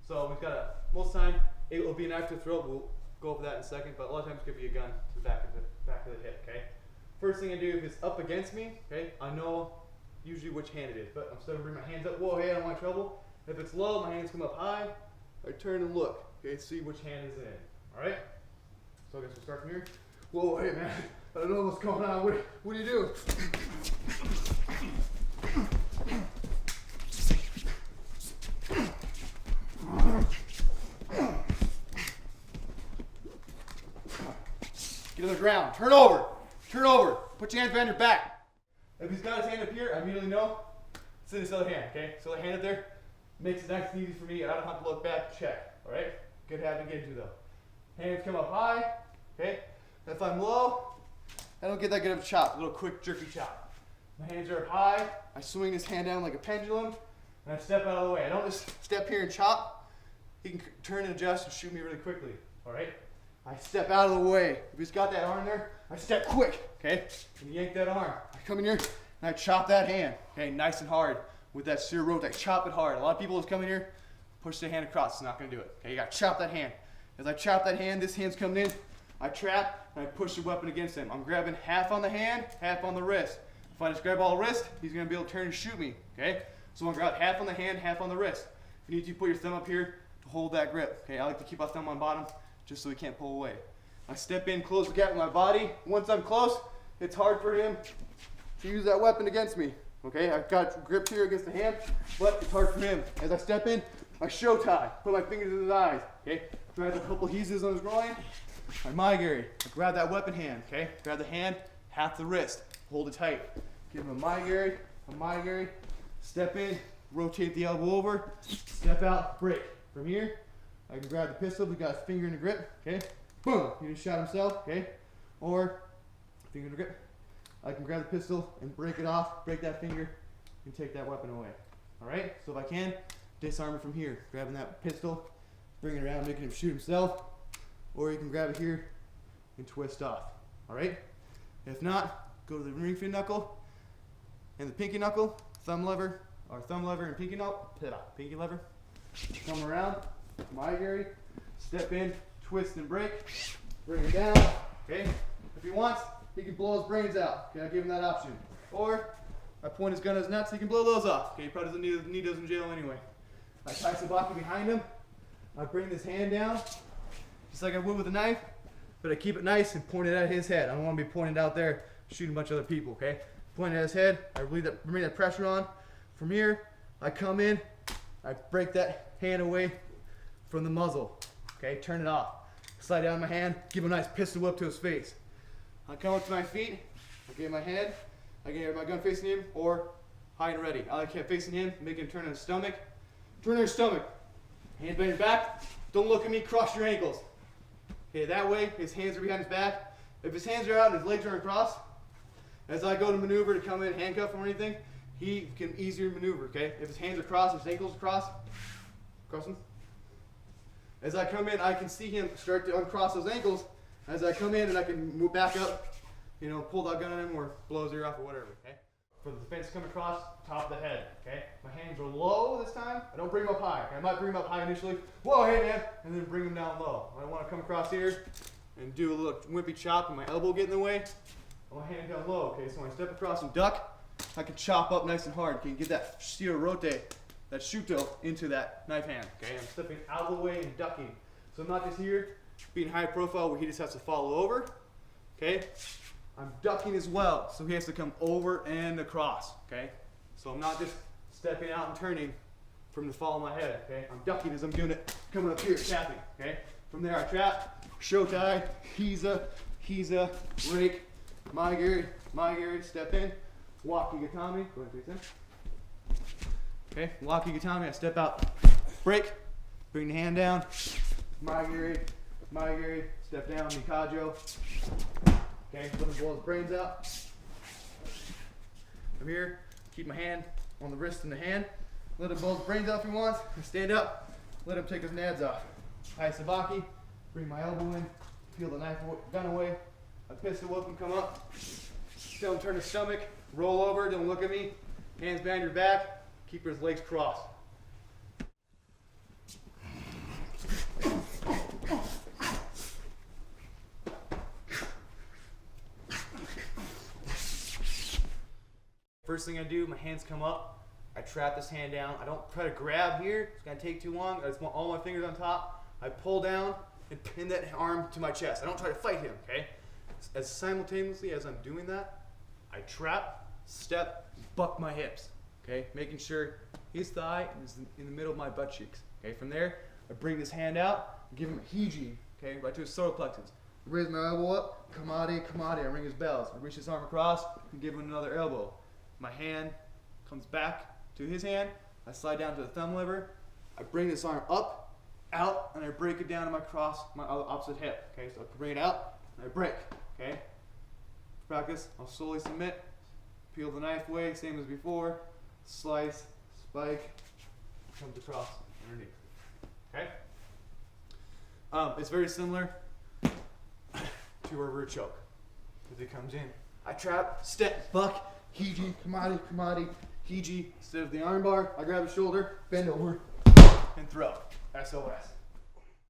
So we've got most of the time it will be an active throw. We'll go over that in a second, but a lot of times it could be a gun to the back of the hip. Okay. First thing I do if it's up against me, okay, I know usually which hand it is, but I'm still gonna bring my hands up. Whoa, hey, I don't want trouble. If it's low, my hands come up high. I turn and look, okay, see which hand is in. All right. So I guess we'll start from here. Whoa, hey man, I don't know what's going on. What do you do? Get on the ground. Turn over. Turn over. Put your hands behind your back. If he's got his hand up here, I immediately know it's in his other hand. Okay? So the hand up there makes it nice and easy for me. I don't have to look back. Check. All right? Good habit to get into though. Hands come up high. Okay? If I'm low, I don't get that good of a chop. A little quick jerky chop. My hands are up high. I swing this hand down like a pendulum, and I step out of the way. I don't just step here and chop. He can turn and adjust and shoot me really quickly. All right? I step out of the way. If he's got that arm there, I step quick, okay? And yank that arm. I come in here and I chop that hand, okay? Nice and hard with that sear rotate. Chop it hard. A lot of people just come in here, push their hand across. It's not gonna do it, okay? You gotta chop that hand. As I chop that hand, this hand's coming in. I trap and I push the weapon against him. I'm grabbing half on the hand, half on the wrist. If I just grab all the wrist, he's gonna be able to turn and shoot me, okay? So I'm gonna grab half on the hand, half on the wrist. If you need to, put your thumb up here to hold that grip, okay? I like to keep my thumb on bottom, just so he can't pull away. I step in, close the gap with my body. Once I'm close, it's hard for him to use that weapon against me. Okay, I've got grip here against the hand, but it's hard for him. As I step in, I show tie, put my fingers in his eyes. Okay, grab a couple adhesives on his groin. I Maigiri, I grab that weapon hand. Okay, grab the hand, half the wrist, hold it tight. Give him a Maigiri, step in, rotate the elbow over, step out, break. From here, I can grab the pistol, we got a finger in the grip, okay? Boom, he just shot himself, okay? Or, finger in the grip. I can grab the pistol and break it off, break that finger, and take that weapon away. All right, so if I can, disarm it from here. Grabbing that pistol, bring it around, making him shoot himself. Or you can grab it here and twist off, all right? If not, go to the ring finger knuckle and the pinky knuckle, thumb lever and pinky lever. Come around, Maigiri, step in, twist and break, bring it down, okay? If he wants, he can blow his brains out, okay? I give him that option. Or, I point his gun at his nuts, he can blow those off, okay? He probably doesn't need those in jail anyway. I tie sabaki behind him, I bring this hand down, just like I would with a knife, but I keep it nice and point it at his head. I don't want to be pointed out there, shooting a bunch of other people, okay? Point it at his head, I bring that pressure on. From here, I come in, I break that hand away from the muzzle, okay? Turn it off. Slide down my hand, give him a nice pistol whip to his face. I come up to my feet, I get my head, I get my gun facing him, or high and ready. I like it facing him, make him turn on his stomach. Turn on his stomach. Hands behind your back, don't look at me, cross your ankles. Okay, that way, his hands are behind his back. If his hands are out and his legs are across, as I go to maneuver to come in, handcuff him or anything, he can easier maneuver, okay? If his hands are crossed, his ankles are crossed, cross them. As I come in, I can see him start to uncross those ankles. As I come in and I can move back up, you know, pull that gun on him or blow his ear off or whatever, okay? For the defense come across, top of the head, okay? My hands are low this time. I don't bring them up high. I might bring them up high initially. Whoa, hey man, and then bring them down low. I want to come across here and do a little wimpy chop and my elbow get in the way. I want my hand down low, okay? So when I step across and duck, I can chop up nice and hard. Can get that sear rotate, that shuto into that knife hand, okay? I'm stepping out of the way and ducking. So I'm not just here being high profile where he just has to follow over, okay? I'm ducking as well, so he has to come over and across, okay? So I'm not just stepping out and turning from the fall of my head, okay? I'm ducking as I'm doing it, coming up here, tapping, okay? From there I trap, show tie, Hiza, break, Maigiri, step in, Waki Gatame, go ahead and face in. Okay, Waki Gatame, I step out, break, bring the hand down, Maigiri, step down, Mikajo. Okay, let him blow his brains out. From here, keep my hand on the wrist and the hand. Let him blow his brains out if he wants. Stand up, let him take his nads off. High sabaki, bring my elbow in, peel the gun away. A pistol whip him, come up. Tell him turn his stomach, roll over, don't look at me. Hands behind your back, keep his legs crossed. first thing I do, my hands come up, I trap this hand down. I don't try to grab here, it's gonna take too long. I just want all my fingers on top. I pull down and pin that arm to my chest. I don't try to fight him, okay? As simultaneously as I'm doing that, I trap, step, buck my hips, okay? Making sure his thigh is in the middle of my butt cheeks, okay? From there, I bring this hand out, give him a hiji, okay? Right to his solar plexus. Raise my elbow up, kamade, kamade. I ring his bells. I reach his arm across and give him another elbow. My hand comes back to his hand. I slide down to the thumb lever. I bring this arm up, out, and I break it down to my opposite hip. Okay, so I bring it out and I break. Okay. Practice. I'll slowly submit. Peel the knife away, same as before. Slice, spike, comes across underneath. Okay. It's very similar to a rear choke. As it comes in, I trap, step, buck, hiji, kamade, kamade, hiji. Instead of the arm bar, I grab his shoulder, bend over, and throw. SOS.